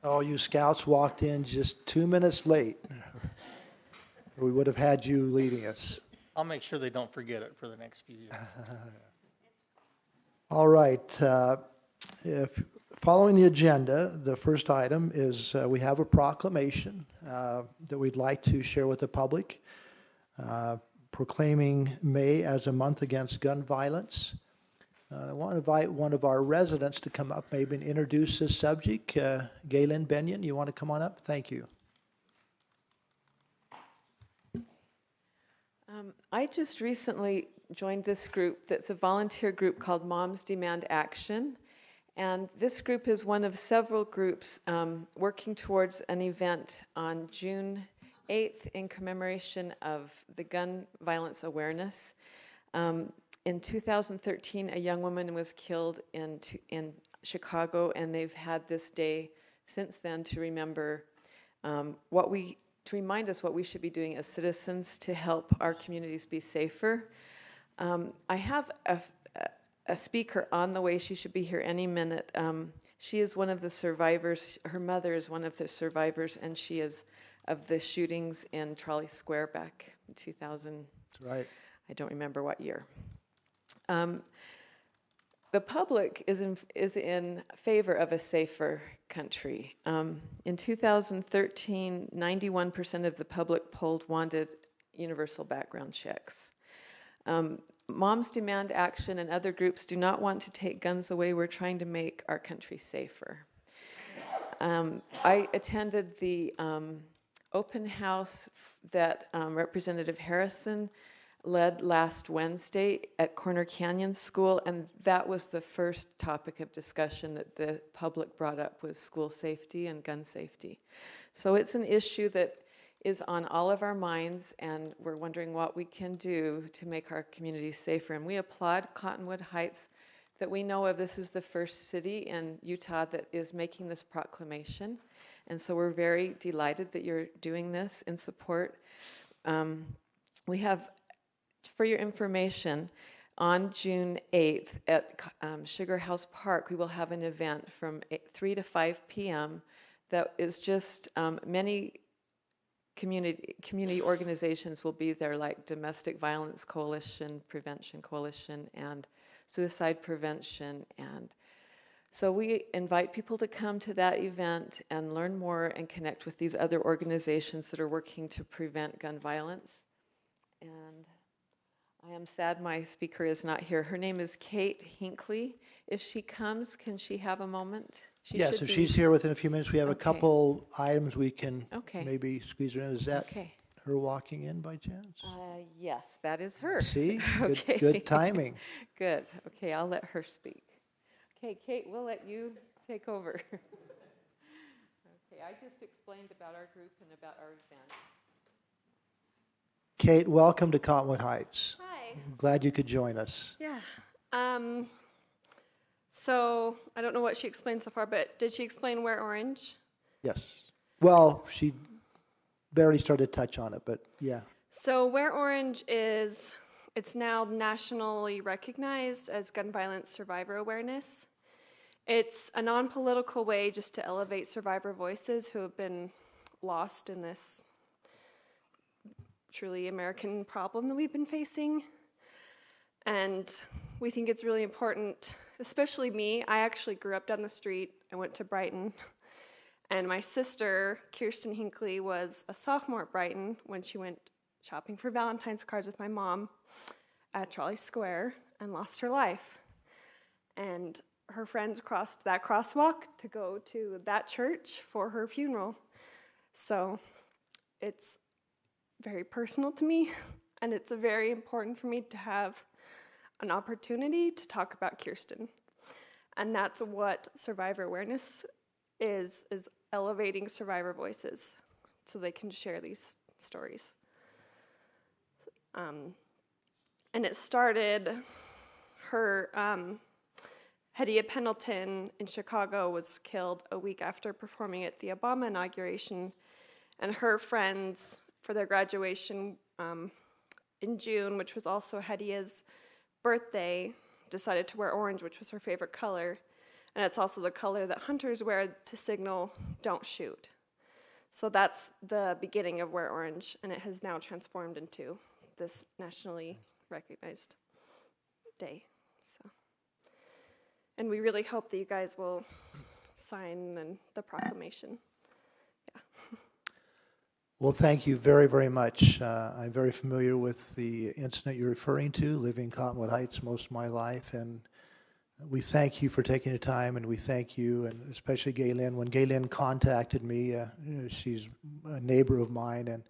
Oh, you scouts walked in just 2 minutes late. We would have had you leading us. I'll make sure they don't forget it for the next few years. All right. If following the agenda, the first item is we have a proclamation that we'd like to share with the public, proclaiming May as a month against gun violence. I want to invite one of our residents to come up, maybe and introduce this subject. Galen Benyon, you want to come on up? Thank you. I just recently joined this group that's a volunteer group called Moms Demand Action. And this group is one of several groups working towards an event on June 8th in commemoration of the gun violence awareness. In 2013, a young woman was killed in Chicago, and they've had this day since then to remember to remind us what we should be doing as citizens to help our communities be safer. I have a speaker on the way. She should be here any minute. She is one of the survivors. Her mother is one of the survivors, and she is of the shootings in Trolley Square back in 2000. That's right. I don't remember what year. The public is in favor of a safer country. In 2013, 91% of the public polled wanted universal background checks. Moms Demand Action and other groups do not want to take guns away. We're trying to make our country safer. I attended the open house that Representative Harrison led last Wednesday at Corner Canyon School, and that was the first topic of discussion that the public brought up, was school safety and gun safety. So it's an issue that is on all of our minds, and we're wondering what we can do to make our communities safer. And we applaud Cottonwood Heights that we know of. This is the first city in Utah that is making this proclamation, and so we're very delighted that you're doing this in support. We have, for your information, on June 8th at Sugar House Park, we will have an event from 3 to 5 p.m. that is just many community organizations will be there, like Domestic Violence Coalition, Prevention Coalition, and Suicide Prevention. And so we invite people to come to that event and learn more and connect with these other organizations that are working to prevent gun violence. And I am sad my speaker is not here. Her name is Kate Hinckley. If she comes, can she have a moment? Yes, if she's here within a few minutes, we have a Okay. couple items we can Okay. maybe squeeze her in. Is that Okay. her walking in by chance? Yes, that is her. See? Okay. Good timing. Good. Okay, I'll let her speak. Okay, Kate, we'll let you take over. Okay, I just explained about our group and about our event. Kate, welcome to Cottonwood Heights. Hi. Glad you could join us. Yeah. So I don't know what she explained so far, but did she explain Wear Orange? Yes. Well, she barely started to touch on it, but yeah. So Wear Orange it's now nationally recognized as gun violence survivor awareness. It's a non-political way just to elevate survivor voices who have been lost in this truly American problem that we've been facing. And we think it's really important, especially me. I actually grew up down the street. I went to Brighton. And my sister, Kirsten Hinckley, was a sophomore at Brighton when she went shopping for Valentine's cards with my mom at Trolley Square and lost her life. And her friends crossed that crosswalk to go to that church for her funeral. So it's very personal to me, and it's very important for me to have an opportunity to talk about Kirsten. And that's what survivor awareness is elevating survivor voices so they can share these stories. And it started, her, Hedya Pendleton in Chicago was killed a week after performing at the Obama inauguration, and her friends, for their graduation in June, which was also Hedya's birthday, decided to wear orange, which was her favorite color. And it's also the color that hunters wear to signal don't shoot. So that's the beginning of Wear Orange, and it has now transformed into this nationally recognized day. So, and we really hope that you guys will sign the proclamation. Well, thank you very, very much. I'm very familiar with the incident you're referring to, living in Cottonwood Heights most of my life, and we thank you for taking the time, and we thank you, and especially Gaylin. When Gaylin contacted me, she's a neighbor of mine, and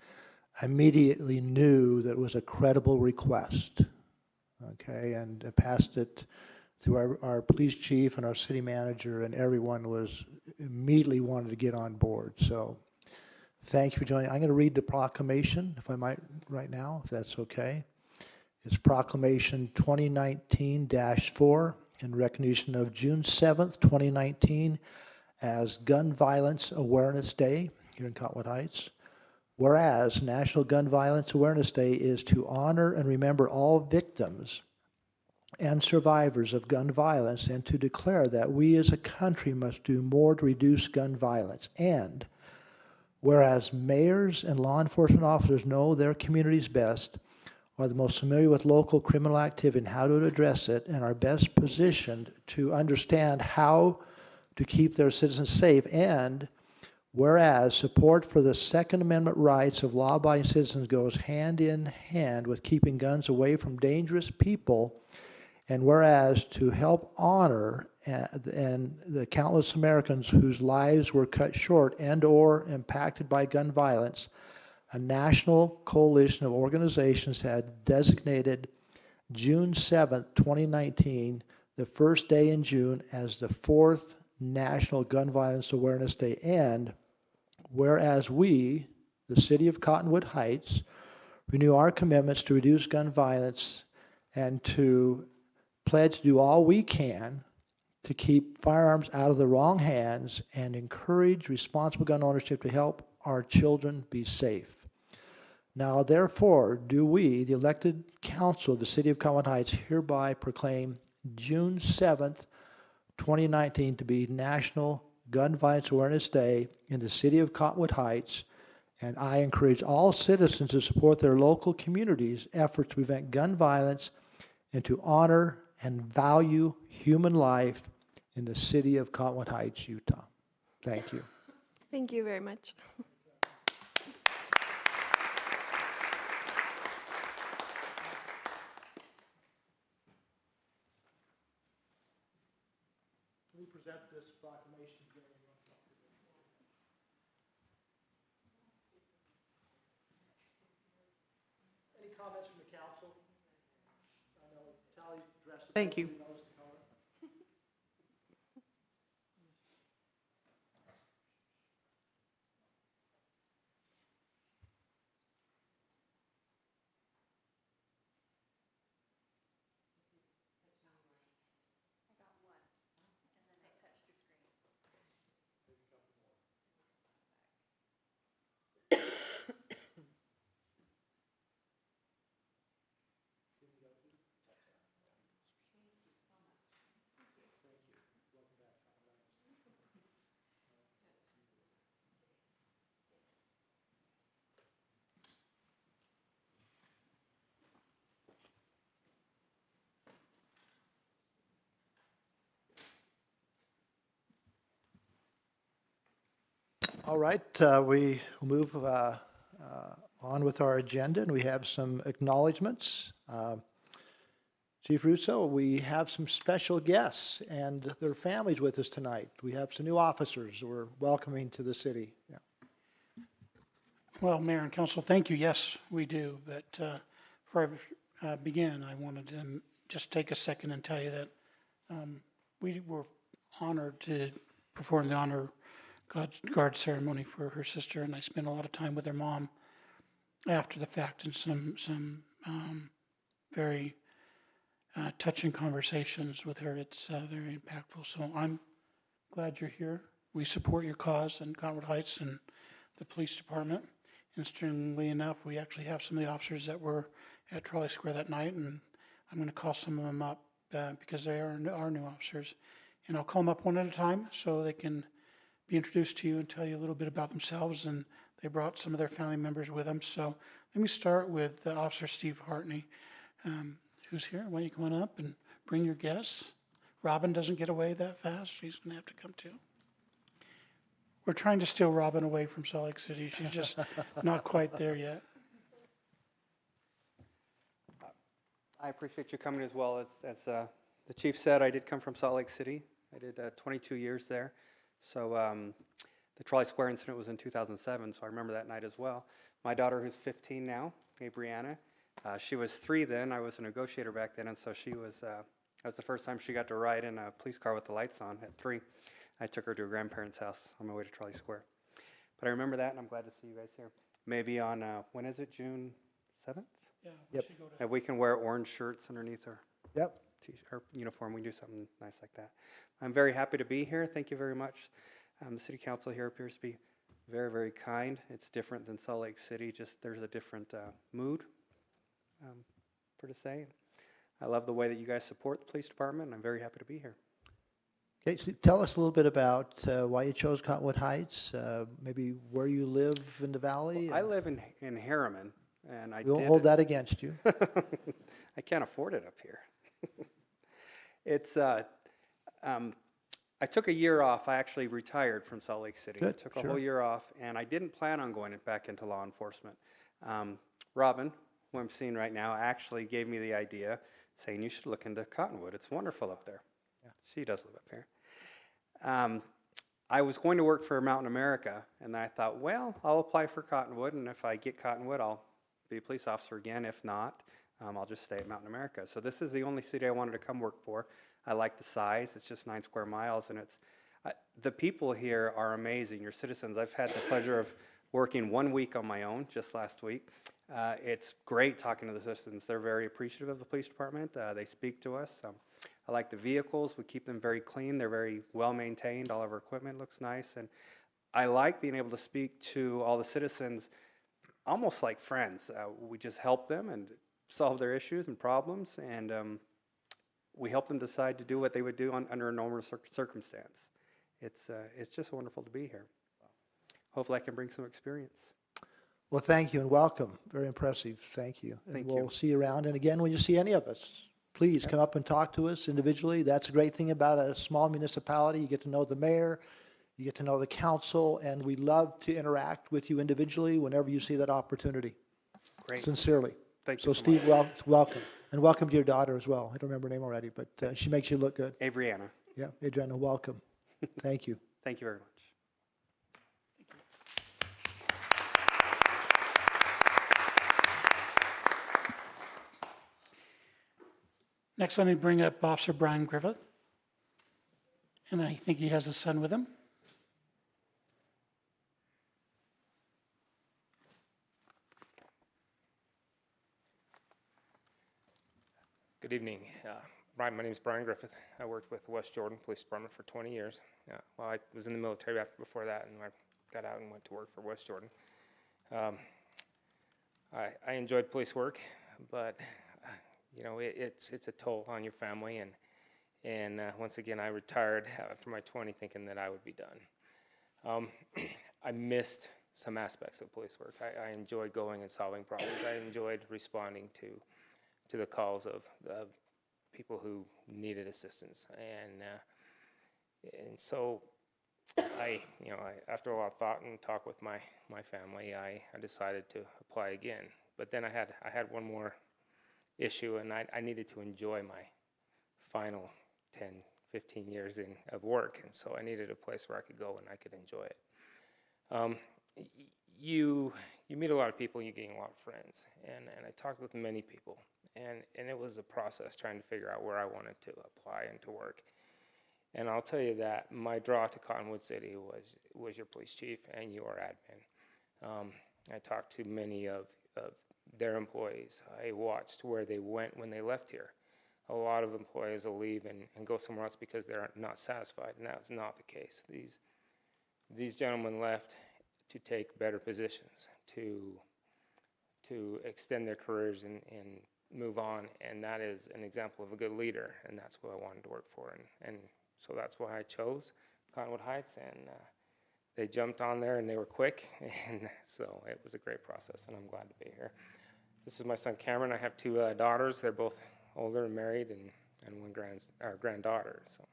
I immediately knew that it was a credible request, okay, and I passed it through our police chief and our city manager, and everyone was immediately wanted to get on board, so thank you for joining. I'm going to read the proclamation, if I might, right now, if that's okay. It's Proclamation 2019-4 in recognition of June 7th, 2019 as Gun Violence Awareness Day here in Cottonwood Heights. Whereas National Gun Violence Awareness Day is to honor and remember all victims and survivors of gun violence, and to declare that we as a country must do more to reduce gun violence. And whereas mayors and law enforcement officers know their communities best, are the most familiar with local criminal activity and how to address it, and are best positioned to understand how to keep their citizens safe. And whereas support for the Second Amendment rights of law-abiding citizens goes hand in hand with keeping guns away from dangerous people, and whereas to help honor and the countless Americans whose lives were cut short and or impacted by gun violence, a national coalition of organizations had designated June 7th, 2019, the first day in June, as the 4th National Gun Violence Awareness Day. And whereas we, the city of Cottonwood Heights, renew our commitments to reduce gun violence and to pledge to do all we can to keep firearms out of the wrong hands and encourage responsible gun ownership to help our children be safe. Now, therefore, do we, the elected council of the city of Cottonwood Heights, hereby proclaim June 7th, 2019 to be National Gun Violence Awareness Day in the city of Cottonwood Heights, and I encourage all citizens to support their local communities' efforts to prevent gun violence and to honor and value human life in the city of Cottonwood Heights, Utah. Thank you. Thank you very much. We present this proclamation. Any comments from the council? I know Tally dressed. Thank you. All right, we move on with our agenda, and we have some acknowledgements. Chief Russo, we have some special guests and their families with us tonight. We have some new officers we're welcoming to the city. Yeah. Well, Mayor and Council, thank you. Yes, we do. But before I begin, I wanted to just take a second and tell you that we were honored to perform the honor guard ceremony for her sister, and I spent a lot of time with her mom after the fact, and some very touching conversations with her. It's very impactful. So I'm glad you're here. We support your cause in Cottonwood Heights and the police department. Interestingly enough, we actually have some of the officers that were at Trolley Square that night, and I'm going to call some of them up because they are new officers. And I'll call them up one at a time so they can be introduced to you and tell you a little bit about themselves. And they brought some of their family members with them. So let me start with Officer Steve Hartney, who's here. Why don't you come on up and bring your guests? Robin doesn't get away that fast. She's going to have to come too. We're trying to steal Robin away from Salt Lake City. She's just not quite there yet. I appreciate you coming as well. As the chief said, I did come from Salt Lake City. I did 22 years there. So the Trolley Square incident was in 2007, so I remember that night as well. My daughter, who's 15 now, Brianna, she was 3 then. I was a negotiator back then, and so she was, that was the first time she got to ride in a police car with the lights on at 3. I took her to her grandparents' house on my way to Trolley Square. But I remember that, and I'm glad to see you guys here. Maybe on, when is it, June 7th? Yeah, Yep. should go to If we can wear orange shirts underneath our Yep. T-shirt uniform, we can do something nice like that. I'm very happy to be here. Thank you very much. The city council here appears to be very, very kind. It's different than Salt Lake City. Just there's a different mood, for to say. I love the way that you guys support the police department, and I'm very happy to be here. Okay, so tell us a little bit about why you chose Cottonwood Heights, maybe where you live in the valley. I live in Harriman, and I We'll did hold that against you. I can't afford it up here. It's I took a year off. I actually retired from Salt Lake City. Good, Took a sure. whole year off, and I didn't plan on going back into law enforcement. Robin, who I'm seeing right now, actually gave me the idea, saying you should look into Cottonwood. It's wonderful up there. Yeah. She does live up here. I was going to work for Mountain America, and I thought, well, I'll apply for Cottonwood, and if I get Cottonwood, I'll be a police officer again. If not, I'll just stay at Mountain America. So this is the only city I wanted to come work for. I like the size. It's just 9 square miles, and it's the people here are amazing. Your citizens. I've had the pleasure of working 1 week on my own just last week. It's great talking to the citizens. They're very appreciative of the police department. They speak to us. I like the vehicles. We keep them very clean. They're very well maintained. All of our equipment looks nice, and I like being able to speak to all the citizens almost like friends. We just help them and solve their issues and problems, and we help them decide to do what they would do under a normal circumstance. It's just wonderful to be here. Hopefully I can bring some experience. Well, thank you and welcome. Very impressive. Thank you. And Thank we'll you. see you around. And again, when you see any of us, please come up and talk to us individually. That's a great thing about a small municipality. You get to know the mayor, you get to know the council, and we love to interact with you individually whenever you see that opportunity. Great. Sincerely. Thank you So so Steve, much. welcome. And welcome to your daughter as well. I don't remember her name already, but she makes you look good. Brianna, Yeah, Adriana, welcome. Thank you. thank you very much. Next, let me bring up Officer Brian Griffith. And I think he has a son with him. Good evening. My name is Brian Griffith. I worked with West Jordan Police Department for 20 years. Well, I was in the military before that, and I got out and went to work for West Jordan. I enjoyed police work, but you know, it's a toll on your family. And once again, I retired after my 20, thinking that I would be done. I missed some aspects of police work. I enjoyed going and solving problems. I enjoyed responding to the calls of people who needed assistance, and so after a lot of thought and talk with my family, I decided to apply again. But then I had one more issue, and I needed to enjoy my final 10, 15 years of work, and so I needed a place where I could go and I could enjoy it. You meet a lot of people, you gain a lot of friends, and I talked with many people. And it was a process trying to figure out where I wanted to apply and to work. And I'll tell you that my draw to Cottonwood City was your police chief and your admin. I talked to many of their employees. I watched where they went when they left here. A lot of employees will leave and go somewhere else because they're not satisfied, and that's not the case. These gentlemen left to take better positions, to extend their careers and move on, and that is an example of a good leader, and that's what I wanted to work for, and so that's why I chose Cottonwood Heights, and they jumped on there and they were quick, and so it was a great process, and I'm glad to be here. This is my son Cameron. I have two daughters. They're both older and married, and one granddaughter. So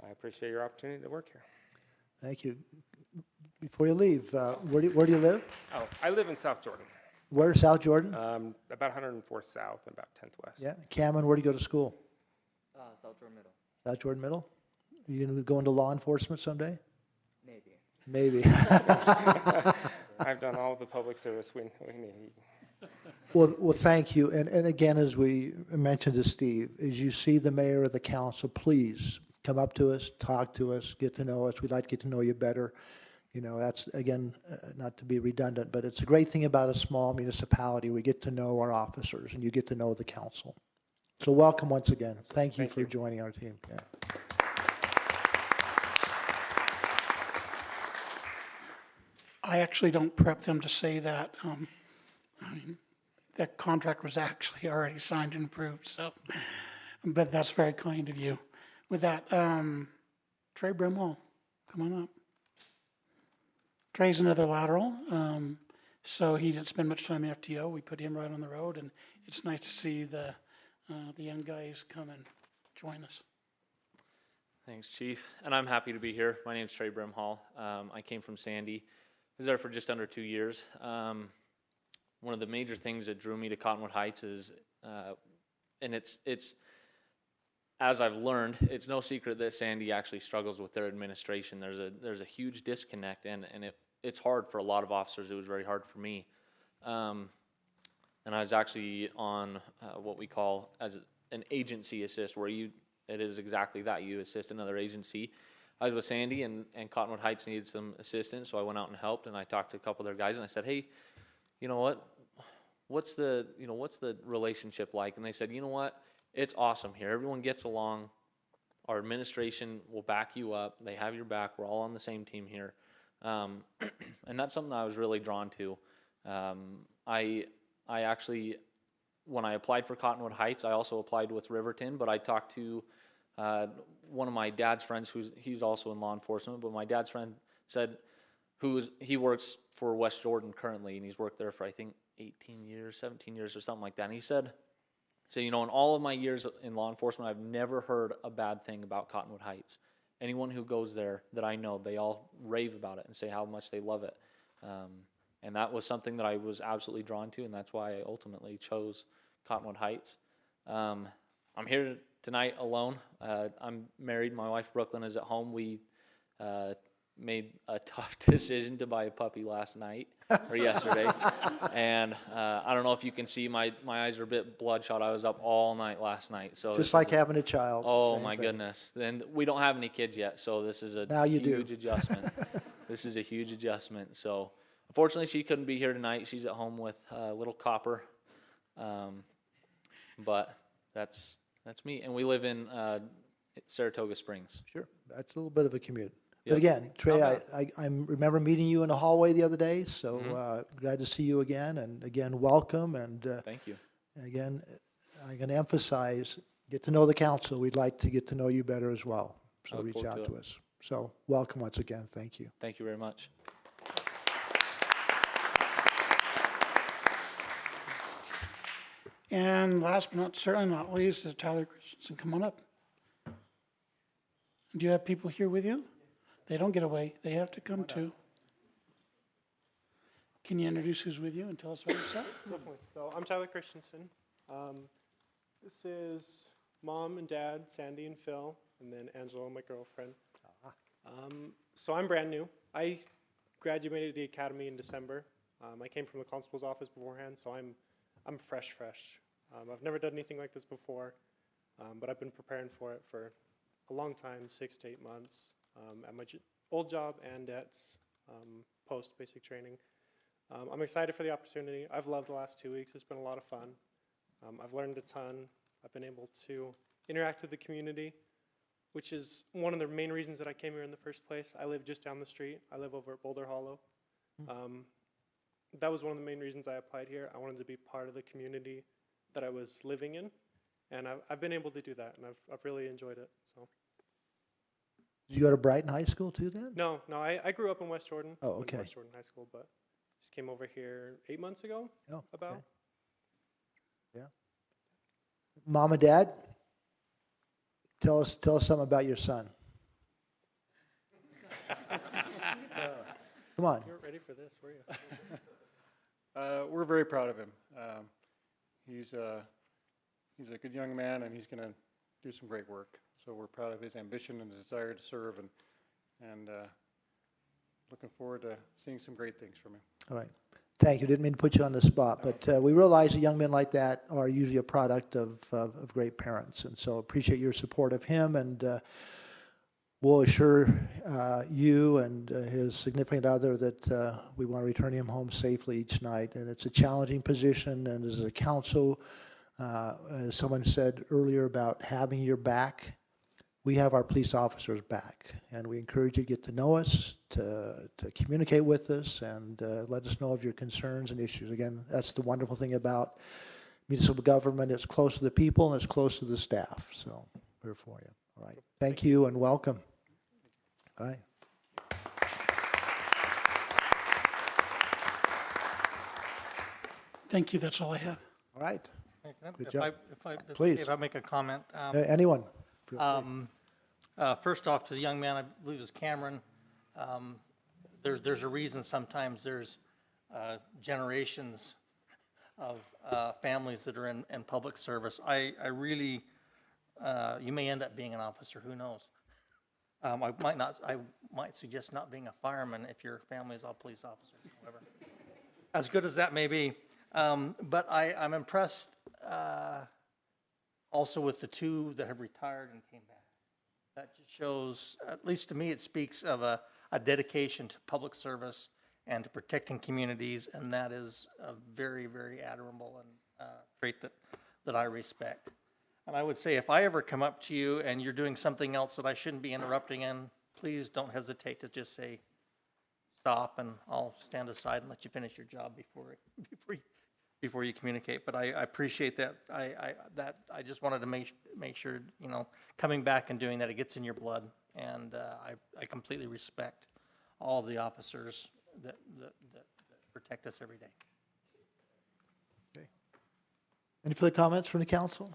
I appreciate your opportunity to work here. Thank you. Before you leave, where do you live? Oh, I live in South Jordan, Where, South Jordan? about 104th South and about 10th West. Yeah. Cameron, where do you go to school? South Jordan Middle, South Jordan Middle? Are you going to go into law enforcement someday? maybe. Maybe. I've done all the public service we need. Well, thank you. And again, as we mentioned to Steve, as you see the mayor or the council, please come up to us, talk to us, get to know us. We'd like to get to know you better. You know, that's, again, not to be redundant, but it's a great thing about a small municipality. We get to know our officers, and you get to know the council. So welcome once again. Thank you for joining our team. Yeah. I actually don't prep them to say that. I mean, that contract was actually already signed and approved, so, but that's very kind of you. With that, Trey Brimwall, come on up. Trey's another lateral, so he didn't spend much time in FTO. We put him right on the road, and it's nice to see the young guys come and join us. Thanks, Chief. And I'm happy to be here. My name's Trey Brimhall. I came from Sandy. I was there for just under 2 years. One of the major things that drew me to Cottonwood Heights is, and it's as I've learned, it's no secret that Sandy actually struggles with their administration. There's a huge disconnect, and it's hard for a lot of officers. It was very hard for me. And I was actually on what we call as an agency assist, where it is exactly that. You assist another agency. I was with Sandy, and Cottonwood Heights needed some assistance, so I went out and helped, and I talked to a couple of their guys, and I said, hey, you know what? What's the relationship like? And they said, you know what? It's awesome here. Everyone gets along. Our administration will back you up. They have your back. We're all on the same team here. And that's something I was really drawn to. I actually, when I applied for Cottonwood Heights, I also applied with Riverton, but I talked to one of my dad's friends, he's also in law enforcement, but my dad's friend said, he works for West Jordan currently, and he's worked there for, I think, 18 years, 17 years or something like that. And he said, you know, in all of my years in law enforcement, I've never heard a bad thing about Cottonwood Heights. Anyone who goes there that I know, they all rave about it and say how much they love it. And that was something that I was absolutely drawn to, and that's why I ultimately chose Cottonwood Heights. I'm here tonight alone. I'm married. My wife, Brooklyn, is at home. We made a tough decision to buy a puppy last night or yesterday. And I don't know if you can see, my eyes are a bit bloodshot. I was up all night last night. So Just like having a child. Oh, same my thing. goodness. And we don't have any kids yet, so this is a Now you do. huge adjustment. This is a huge adjustment. So unfortunately, she couldn't be here tonight. She's at home with little Copper. But that's me. And we live in Saratoga Springs. Sure. That's a little bit of a commute. Yep. But again, Trey, Not I remember meeting you in the hallway the other day, so glad to see you again. And again, welcome. And Thank you. again, I'm going to emphasize, get to know the council. We'd like to get to know you better as well. So I look reach forward out to to it. us. So welcome once again. Thank you. Thank you very much. And last but certainly not least is Tyler Christensen. Come on up. Do you have people here with you? They don't get away. They have to come too. Can you introduce who's with you and tell us about yourself? Definitely. So I'm Tyler Christensen. This is Mom and Dad, Sandy and Phil, and then Angela, my girlfriend. So I'm brand new. I graduated the academy in December. I came from the constable's office beforehand, so I'm fresh. I've never done anything like this before, but I've been preparing for it for a long time, 6 to 8 months, at my old job and at post basic training. I'm excited for the opportunity. I've loved the last 2 weeks. It's been a lot of fun. I've learned a ton. I've been able to interact with the community, which is one of the main reasons that I came here in the first place. I live just down the street. I live over at Boulder Hollow. That was one of the main reasons I applied here. I wanted to be part of the community that I was living in, and I've been able to do that, and I've really enjoyed it. So Did you go to Brighton High School too then? No, I grew up in West Jordan. Oh, Went to okay. West Jordan High School, but just came over here 8 months ago, Oh, about. okay. Yeah. Mom and Dad, tell us something about your son. Come on. You weren't ready for this, were you? We're very proud of him. He's a good young man, and he's going to do some great work. So we're proud of his ambition and desire to serve, and looking forward to seeing some great things from him. All right. Thank you. Didn't mean to put you on the spot, but we realize that young men like that are usually a product of great parents, and so appreciate your support of him, and we'll assure you and his significant other that we want to return him home safely each night. And it's a challenging position, and as a council, as someone said earlier about having your back, we have our police officers back, and we encourage you to get to know us, to communicate with us, and let us know of your concerns and issues. Again, that's the wonderful thing about municipal government. It's close to the people and it's close to the staff. So we're for you. All right. Thank you and welcome. All right. Thank you, that's all I have. All right. Good If job. Please. Please. If I make a comment. Anyone? Feel free. First off, to the young man, I believe it was Cameron, there's a reason sometimes there's generations of families that are in public service. I really, you may end up being an officer, who knows? I might suggest not being a fireman if your family is all police officers, whatever. As good as that may be. But I'm impressed also with the two that have retired and came back. That just shows, at least to me, it speaks of a dedication to public service and to protecting communities, and that is a very, very admirable and trait that I respect. And I would say if I ever come up to you and you're doing something else that I shouldn't be interrupting in, please don't hesitate to just say stop, and I'll stand aside and let you finish your job before you communicate. But I appreciate that. I just wanted to make sure, you know, coming back and doing that, it gets in your blood. And I completely respect all of the officers that protect us every day. Okay. Any further comments from the council?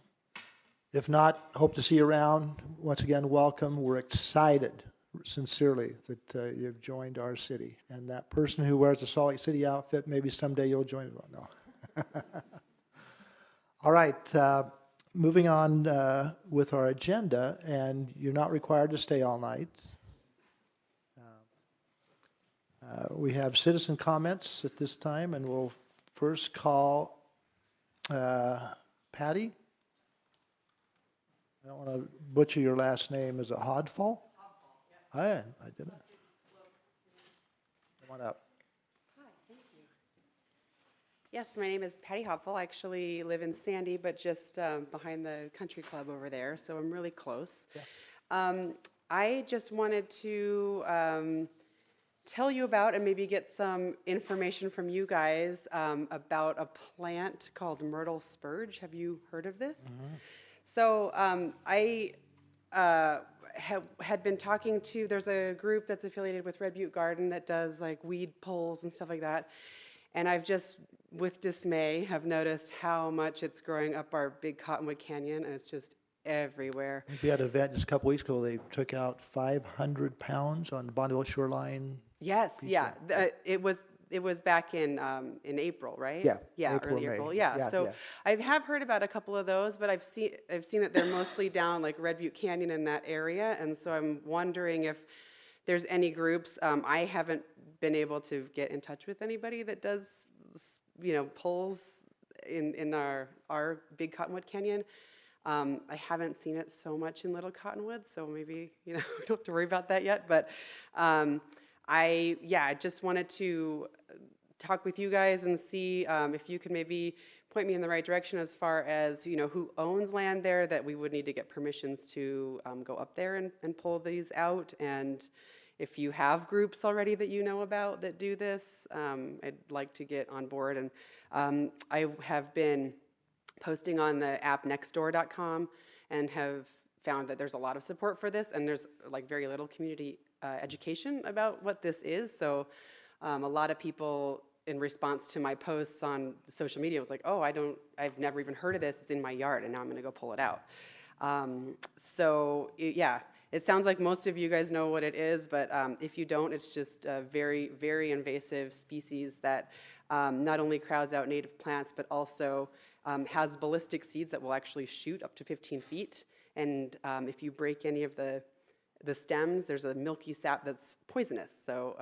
If not, hope to see you around. Once again, welcome. We're excited, sincerely, that you've joined our city. And that person who wears the Salt Lake City outfit, maybe someday you'll join it. No. All right, moving on with our agenda, and you're not required to stay all night. We have citizen comments at this time, and we'll first call Patty. I don't want to butcher your last name. Is it Hodfall? Hodfall, yeah. I didn't. Come on up. Yes, my name is Patty Hopful. I actually live in Sandy, but just behind the country club over there, so I'm really close. Yeah. I just wanted to tell you about and maybe get some information from you guys about a plant called myrtle spurge. Have you heard of this? Mm-hmm. So I had been talking to, there's a group that's affiliated with Red Butte Garden that does like weed pulls and stuff like that. And I've just, with dismay, have noticed how much it's growing up our big Cottonwood Canyon, and it's just everywhere. We had an event just a couple weeks ago. They took out 500 pounds on the Bonneville shoreline. Yes, yeah. It was back in April, right? Yeah. Yeah, April, early May. April. Yeah. So I have heard about a couple of those, but I've seen that they're mostly down like Red Butte Canyon in that area, and so I'm wondering if there's any groups. I haven't been able to get in touch with anybody that does, pulls in our big Cottonwood Canyon. I haven't seen it so much in Little Cottonwood, so maybe, we don't have to worry about that yet. But I just wanted to talk with you guys and see if you could maybe point me in the right direction as far as, who owns land there that we would need to get permissions to go up there and pull these out. And if you have groups already that you know about that do this, I'd like to get on board. And I have been posting on the app nextdoor.com and have found that there's a lot of support for this, and there's like very little community education about what this is. So a lot of people, in response to my posts on social media, was like, oh, I've never even heard of this. It's in my yard, and now I'm going to go pull it out. Yeah, it sounds like most of you guys know what it is, but if you don't, it's just a very, very invasive species that not only crowds out native plants, but also has ballistic seeds that will actually shoot up to 15 feet. And if you break any of the stems, there's a milky sap that's poisonous. So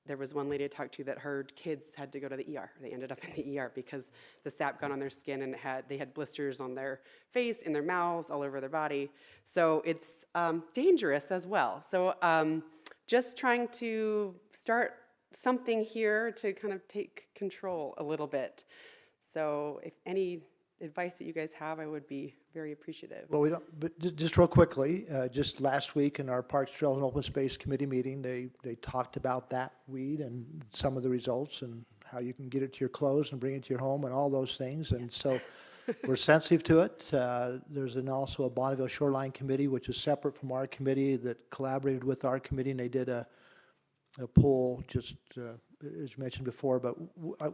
there was one lady I talked to that her kids had to go to the ER. They ended up in the ER because the sap got on their skin, and they had blisters on their face, in their mouths, all over their body. So it's dangerous as well. So just trying to start something here to kind of take control a little bit. So if any advice that you guys have, I would be very appreciative. Well, we don't, but just real quickly, just last week in our Parks, Trails, and Open Space Committee meeting, they talked about that weed and some of the results and how you can get it to your clothes and bring it to your home and all those things. And so we're sensitive to it. There's also a Bonneville Shoreline Committee, which is separate from our committee, that collaborated with our committee, and they did a poll, just as you mentioned before. But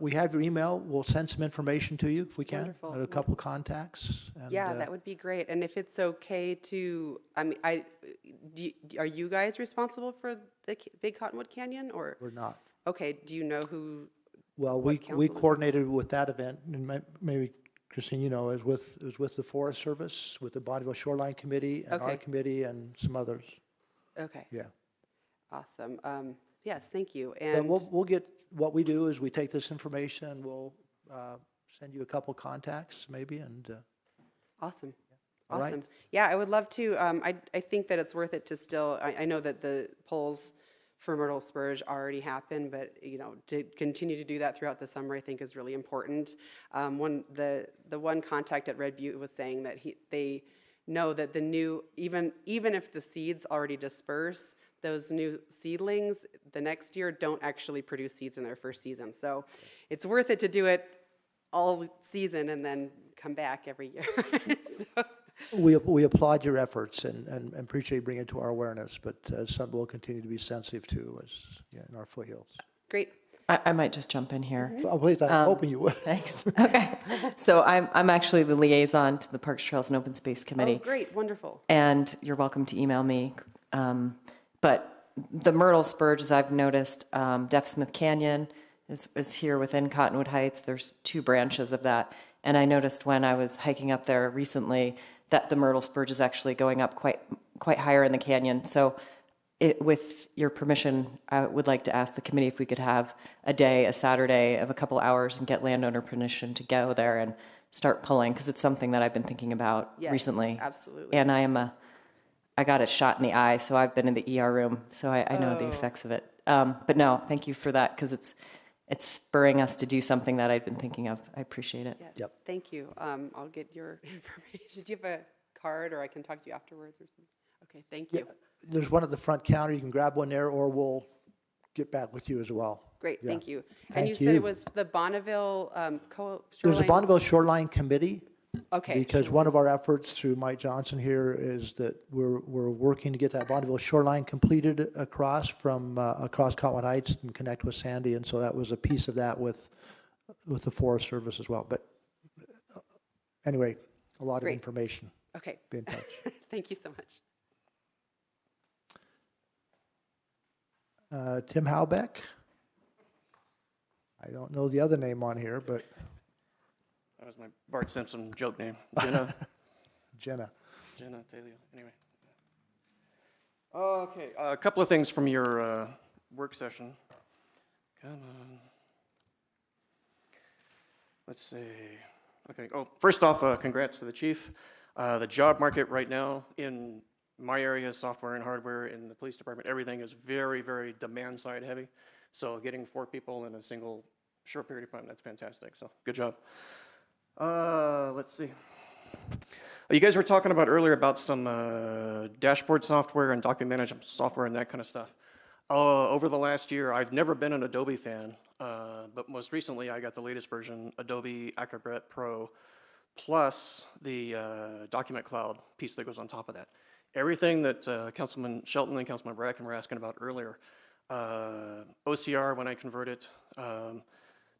we have your email. We'll send some information to you if we can. Wonderful. A couple contacts. And, yeah, that would be great. And if it's okay to, I mean, are you guys responsible for the Big Cottonwood Canyon, or? We're not. Okay, do you know who? Well, we coordinated with that event, and maybe Christine, you know, it was with the Forest Service, with the Bonneville Shoreline Committee, and our committee, and some others. Okay. Yeah. Awesome. Yes, thank you. And And we'll get, what we do is we take this information and we'll send you a couple contacts maybe, and. awesome. All right. Awesome. Yeah, I would love to. I think that it's worth it to still, I know that the polls for myrtle spurge already happened, but to continue to do that throughout the summer, I think is really important. The one contact at Red Butte was saying that they know that the new, even if the seeds already disperse, those new seedlings the next year don't actually produce seeds in their first season. So it's worth it to do it all season and then come back every year. So. We applaud your efforts and appreciate you bringing it to our awareness, but something we'll continue to be sensitive to in our foothills. Great. I might just jump in here. Well, please, I'm hoping you would. Thanks. Okay. So I'm actually the liaison to the Parks, Trails, and Open Space Committee. Oh, great. Wonderful. And you're welcome to email me. But the myrtle spurge, as I've noticed, Deaf Smith Canyon is here within Cottonwood Heights. There's 2 branches of that. And I noticed when I was hiking up there recently that the myrtle spurge is actually going up quite higher in the canyon. So with your permission, I would like to ask the committee if we could have a Saturday of a couple hours, and get landowner permission to go there and start pulling, because it's something that I've been thinking about recently. Absolutely. And I got a shot in the eye, so I've been in the ER room, so I know the effects of it. But no, thank you for that, because it's spurring us to do something that I've been thinking of. I appreciate it. Yes. Yep. Thank you. I'll get your information. Do you have a card, or I can talk to you afterwards or something? Okay, thank you. Yeah, there's one at the front counter. You can grab one there, or we'll get back with you as well. Great, Yeah. thank you. And Thank you said it was the Bonneville Shoreline? There's a Bonneville Shoreline Committee. Okay. Because one of our efforts through Mike Johnson here is that we're working to get that Bonneville Shoreline completed across Cottonwood Heights and connect with Sandy, and so that was a piece of that with the Forest Service as well. But anyway, a lot of information. Okay. Be in touch. Thank you so much. Tim Halbeck. I don't know the other name on here, but that was my Bart Simpson joke name. Jenna. Jenna Taylor. Anyway. Okay, a couple of things from your work session. Come on. Let's see. Okay. Oh, first off, congrats to the chief. The job market right now in my area, software and hardware, in the police department, everything is very, very demand side heavy. So getting 4 people in a single short period of time, that's fantastic. So good job. Let's see. You guys were talking about earlier about some dashboard software and document management software and that kind of stuff. Over the last year, I've never been an Adobe fan, but most recently I got the latest version, Adobe Acrobat Pro plus the document cloud piece that goes on top of that. Everything that Councilman Shelton and Councilman Bracken were asking about earlier, OCR when I convert it,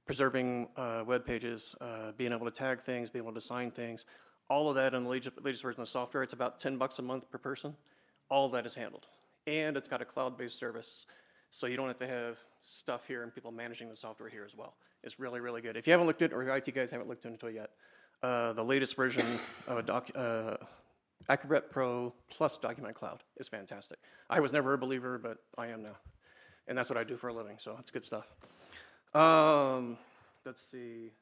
preserving web pages, being able to tag things, being able to sign things, all of that in the latest version of the software, it's about $10 a month per person. All of that is handled. And it's got a cloud-based service, so you don't have to have stuff here and people managing the software here as well. It's really, really good. If you haven't looked at it, or your IT guys haven't looked into it yet, the latest version of Acrobat Pro plus Document Cloud is fantastic. I was never a believer, but I am now. And that's what I do for a living, so it's good stuff. Let's see.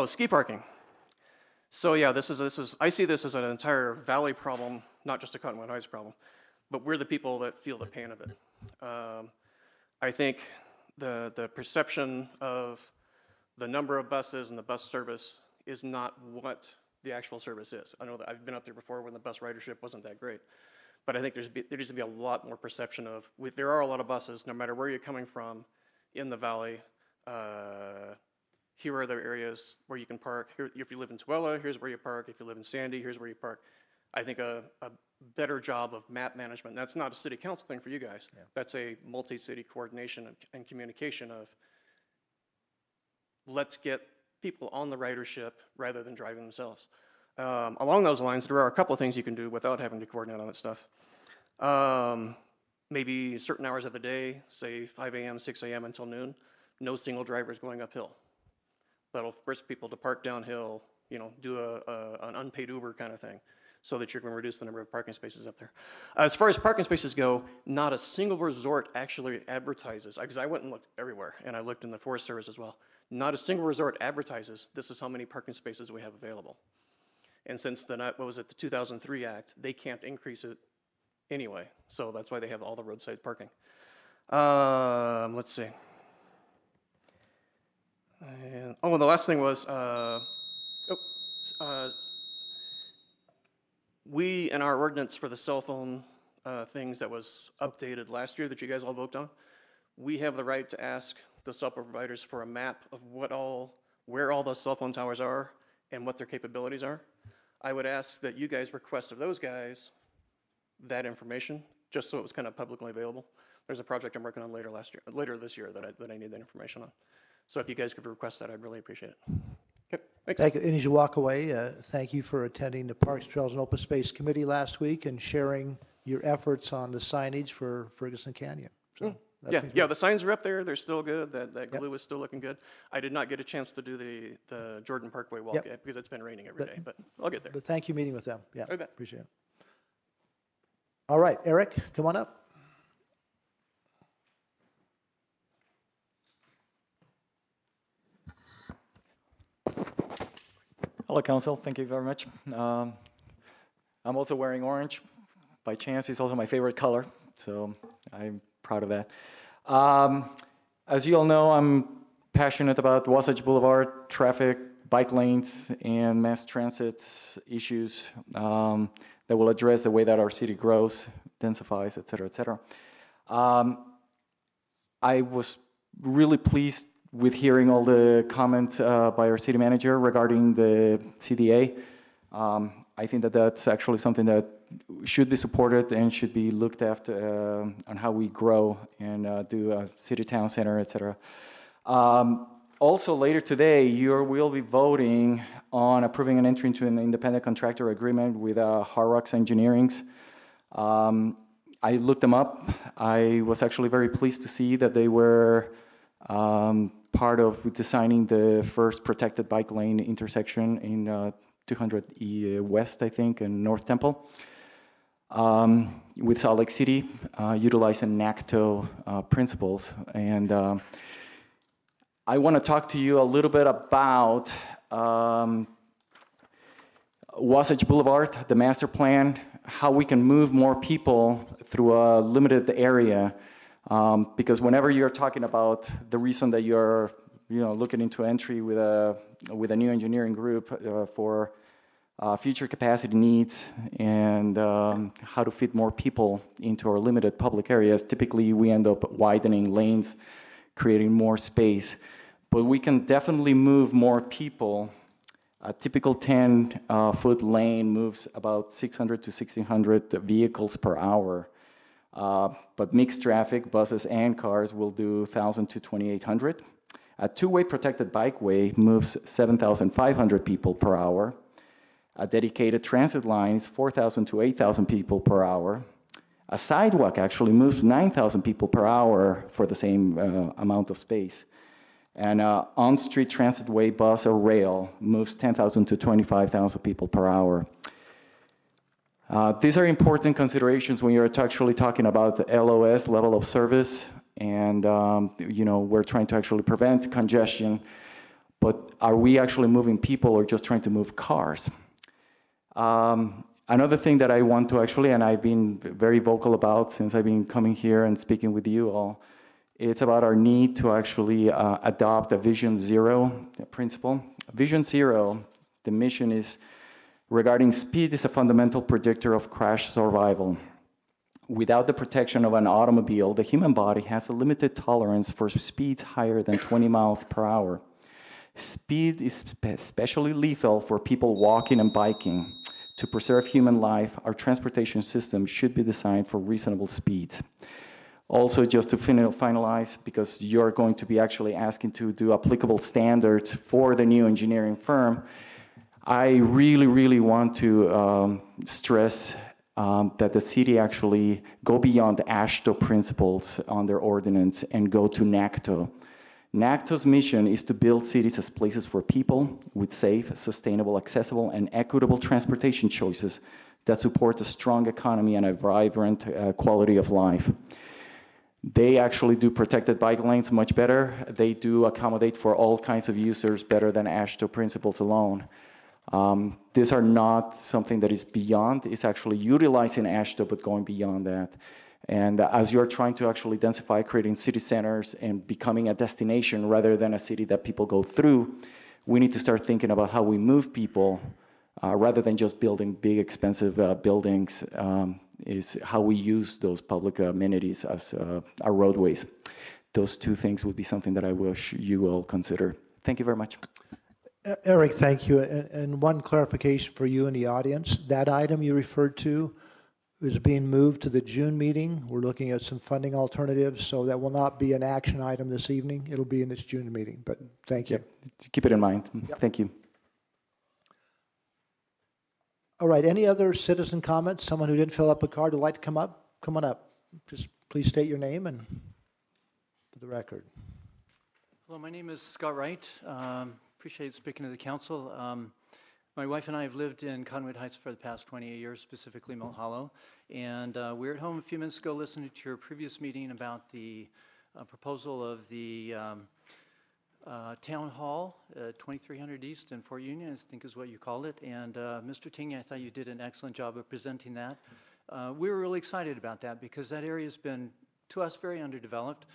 Ski parking. So yeah, I see this as an entire valley problem, not just a Cottonwood Heights problem, but we're the people that feel the pain of it. I think the perception of the number of buses and the bus service is not what the actual service is. I know that I've been up there before when the bus ridership wasn't that great, but I think there needs to be a lot more perception of, there are a lot of buses, no matter where you're coming from in the valley. Here are the areas where you can park. Here, if you live in Tooele, here's where you park. If you live in Sandy, here's where you park. I think a better job of map management. That's not a city council thing for you guys. Yeah. That's a multi-city coordination and communication of, let's get people on the ridership rather than driving themselves. Along those lines, there are a couple of things you can do without having to coordinate on that stuff. Maybe certain hours of the day, say 5 a.m., 6 a.m. until noon, no single drivers going uphill. That'll force people to park downhill, do an unpaid Uber kind of thing, so that you're going to reduce the number of parking spaces up there. As far as parking spaces go, not a single resort actually advertises, because I went and looked everywhere, and I looked in the Forest Service as well. Not a single resort advertises, this is how many parking spaces we have available. And since the 2003 Act, they can't increase it anyway, so that's why they have all the roadside parking. Let's see. And the last thing was, we, in our ordinance for the cell phone things that was updated last year that you guys all voted on, we have the right to ask the cell providers for a map of where all those cell phone towers are and what their capabilities are. I would ask that you guys request of those guys that information, just so it was kind of publicly available. There's a project I'm working on later this year that I need that information on. So if you guys could request that, I'd really appreciate it. Okay, thanks. Thank you. And as you walk away, thank you for attending the Parks, Trails, and Open Space Committee last week and sharing your efforts on the signage for Ferguson Canyon. So yeah, the signs are up there. They're still good. That glue is still looking good. I did not get a chance to do the Jordan Parkway walk yet because it's been raining every day, but I'll get there. But thank you meeting with them. Yeah, I bet. Appreciate it. All right, Eric, come on up. Hello, Council. Thank you very much. I'm also wearing orange. By chance, it's also my favorite color, so I'm proud of that. As you all know, I'm passionate about Wasatch Boulevard, traffic, bike lanes, and mass transit issues that will address the way that our city grows, densifies, et cetera, et cetera. I was really pleased with hearing all the comments by our city manager regarding the CDA. I think that that's actually something that should be supported and should be looked after on how we grow and do a city town center, et cetera. Also later today, you will be voting on approving an entry into an independent contractor agreement with Hard Rocks Engineering's. I looked them up. I was actually very pleased to see that they were part of designing the first protected bike lane intersection in 200 E West, I think, and North Temple, with Salt Lake City, utilizing NACTO principles. And I want to talk to you a little bit about Wasatch Boulevard, the master plan, how we can move more people through a limited area. Because whenever you're talking about the reason that you're looking into entry with a new engineering group for future capacity needs and how to fit more people into our limited public areas, typically we end up widening lanes, creating more space. but we can definitely move more people. A typical 10-foot lane moves about 600 to 1,600 vehicles per hour. But mixed traffic, buses and cars, will do 1,000 to 2,800. A two-way protected bikeway moves 7,500 people per hour. A dedicated transit line is 4,000 to 8,000 people per hour. A sidewalk actually moves 9,000 people per hour for the same amount of space. And on-street transitway bus or rail moves 10,000 to 25,000 people per hour. These are important considerations when you're actually talking about the LOS, level of service, and we're trying to actually prevent congestion, but are we actually moving people or just trying to move cars? Another thing that I want to actually, and I've been very vocal about since I've been coming here and speaking with you all, it's about our need to actually adopt a Vision Zero principle. Vision Zero, the mission is regarding speed is a fundamental predictor of crash survival. Without the protection of an automobile, the human body has a limited tolerance for speeds higher than 20 miles per hour. Speed is especially lethal for people walking and biking. To preserve human life, our transportation system should be designed for reasonable speeds. Also, just to finalize, because you're going to be actually asking to do applicable standards for the new engineering firm, I really, really want to stress that the city actually go beyond the AASHTO principles on their ordinance and go to NACTO. NACTO's mission is to build cities as places for people with safe, sustainable, accessible, and equitable transportation choices that support a strong economy and a vibrant quality of life. They actually do protected bike lanes much better. They do accommodate for all kinds of users better than AASHTO principles alone. These are not something that is beyond. It's actually utilizing AASHTO, but going beyond that. And as you're trying to actually densify, creating city centers and becoming a destination rather than a city that people go through, we need to start thinking about how we move people rather than just building big, expensive buildings, is how we use those public amenities as our roadways. Those two things would be something that I wish you all consider. Thank you very much. Eric, thank you. And one clarification for you and the audience. That item you referred to is being moved to the June meeting. We're looking at some funding alternatives, so that will not be an action item this evening. It'll be in this June meeting, but thank you. Yep. Keep it in mind. Yep. Thank you. All right, any other citizen comments? Someone who didn't fill up a card would like to come up? Come on up. Just please state your name and for the record. Hello, my name is Scott Wright. Appreciate speaking to the council. My wife and I have lived in Cottonwood Heights for the past 28 years, specifically Mill Hollow. And we were at home a few minutes ago listening to your previous meeting about the proposal of the Town Hall, 2300 East in Fort Union, I think is what you called it. And Mr. Ting, I thought you did an excellent job of presenting that. We were really excited about that because that area has been, to us, very underdeveloped.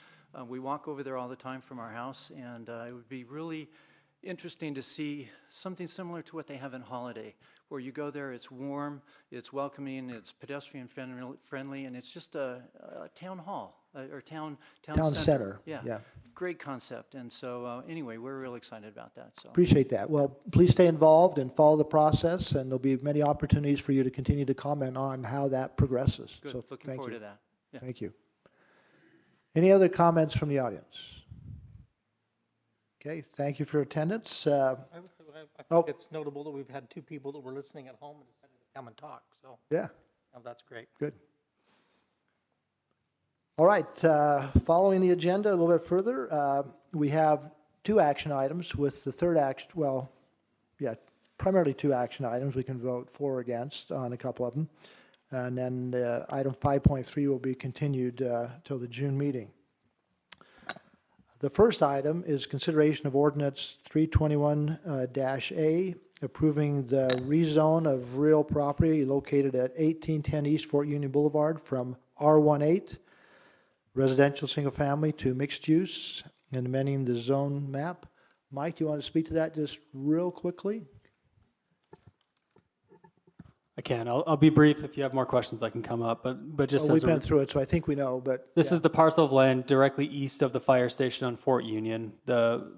We walk over there all the time from our house, and it would be really interesting to see something similar to what they have in Holiday, where you go there, it's warm, it's welcoming, it's pedestrian friendly, and it's just a town hall or town center. Yeah. Great concept. And so anyway, we're real excited about that. So appreciate that. Well, please stay involved and follow the process, and there'll be many opportunities for you to continue to comment on how that progresses. Good. So Looking forward to that. Yeah. Thank you. Any other comments from the audience? Okay, thank you for your attendance. I think it's notable that we've had two people that were listening at home and decided to come and talk. So yeah, that's great. Good. All right, following the agenda a little bit further, we have two action items with the third action, primarily two action items. We can vote for or against on a couple of them. And then item 5.3 will be continued till the June meeting. The first item is consideration of ordinance 321-A, approving the rezone of real property located at 1810 East Fort Union Boulevard from R18, residential single family, to mixed use, and amending the zone map. Mike, do you want to speak to that just real quickly? I can. I'll be brief. If you have more questions, I can come up. But just we've been through it, so I think we know. But this is the parcel of land directly east of the fire station on Fort Union. The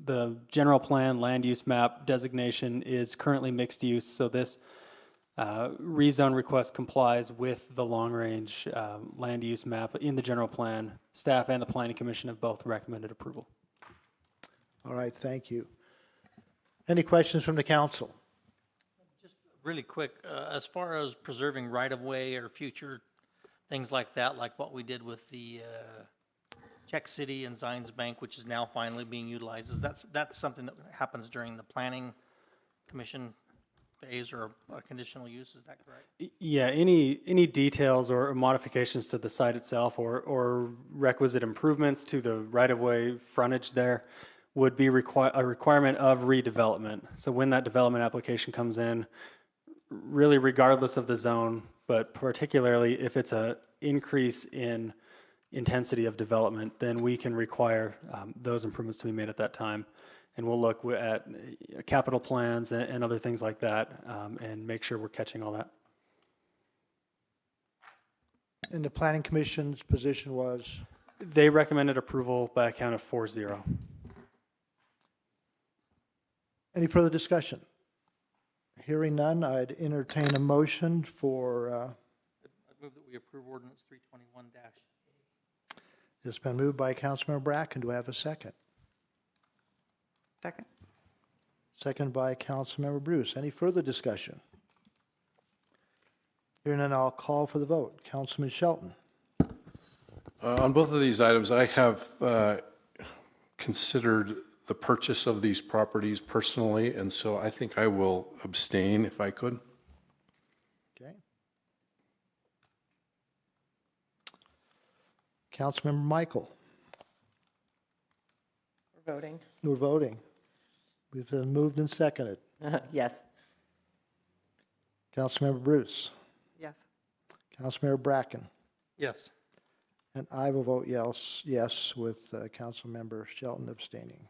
the general plan land use map designation is currently mixed use, so this rezone request complies with the long-range land use map in the general plan. Staff and the Planning Commission have both recommended approval. All right, thank you. Any questions from the council? Really quick, as far as preserving right-of-way or future things like that, like what we did with the Czech City and Zions Bank, which is now finally being utilized, is that's something that happens during the planning commission phase or a conditional use, is that correct? Yeah, any details or modifications to the site itself or requisite improvements to the right-of-way frontage there would be a requirement of redevelopment. So when that development application comes in, really regardless of the zone, but particularly if it's an increase in intensity of development, then we can require those improvements to be made at that time. And we'll look at capital plans and other things like that and make sure we're catching all that. And the Planning Commission's position was? They recommended approval by a count of 4-0. Any further discussion? Hearing none, I'd entertain a motion for... I move that we approve ordinance 321-. It's been moved by Councilmember Bracken. Do I have a second? Second. Second by Councilmember Bruce. Any further discussion? Hearing none, I'll call for the vote. Councilman Shelton. On both of these items, I have considered the purchase of these properties personally, and so I think I will abstain if I could. Okay. Councilmember Michael. We're voting. We're voting. We've been moved and seconded. Yes. Councilmember Bruce. Yes. Councilmember Bracken. Yes. And I will vote yes, with Councilmember Shelton abstaining.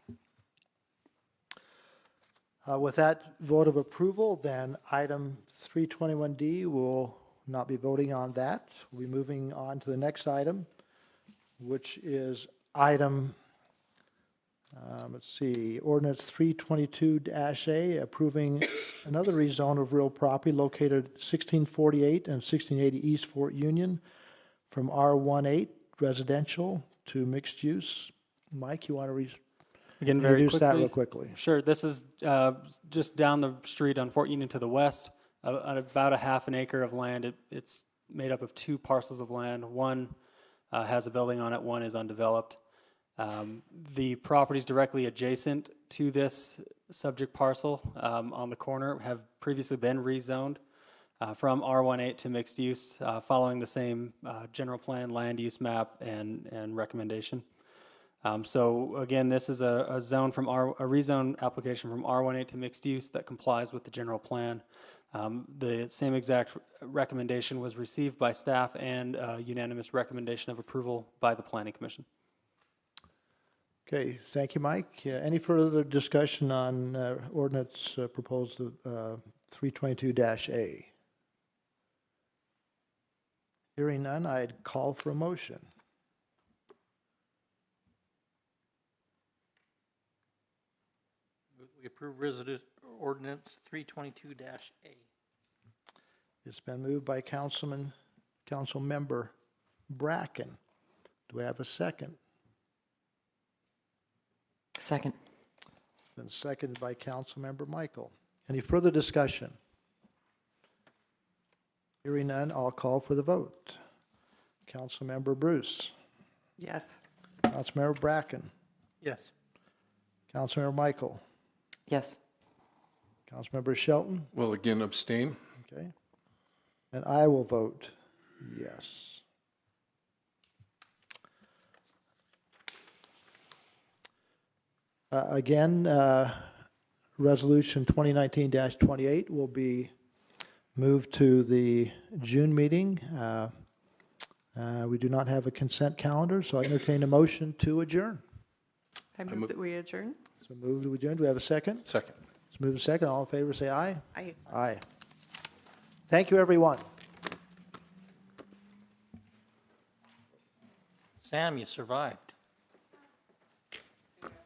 With that vote of approval, then item 321D, we'll not be voting on that. We'll be moving on to the next item, which is item, ordinance 322-A, approving another rezone of real property located at 1648 and 1680 East Fort Union from R18 residential to mixed use. Mike, you want to Again, very introduce that quickly. real quickly? Sure. This is just down the street on Fort Union to the west, on about a half an acre of land. It's made up of 2 parcels of land. One has a building on it, one is undeveloped. The properties directly adjacent to this subject parcel on the corner have previously been rezoned from R18 to mixed use, following the same general plan, land use map, and recommendation. So again, this is a zone from a rezone application from R18 to mixed use that complies with the general plan. The same exact recommendation was received by staff and unanimous recommendation of approval by the Planning Commission. Okay, thank you, Mike. Any further discussion on ordinance proposed 322-A? Hearing none, I'd call for a motion. We approve ordinance 322-A. It's been moved by Councilmember Bracken. Do we have a second? Second. It's been seconded by Councilmember Michael. Any further discussion? Hearing none, I'll call for the vote. Councilmember Bruce. Yes. Councilmember Bracken. Yes. Councilmember Michael. Yes. Councilmember Shelton. Will again abstain. Okay. And I will vote yes. Again, Resolution 2019-28 will be moved to the June meeting. We do not have a consent calendar, so I entertain a motion to adjourn. I move that we adjourn. So move to adjourn. Do we have a second? Second. Let's move a second. All in favor, say aye. Aye. Aye. Thank you, everyone. Sam, you survived.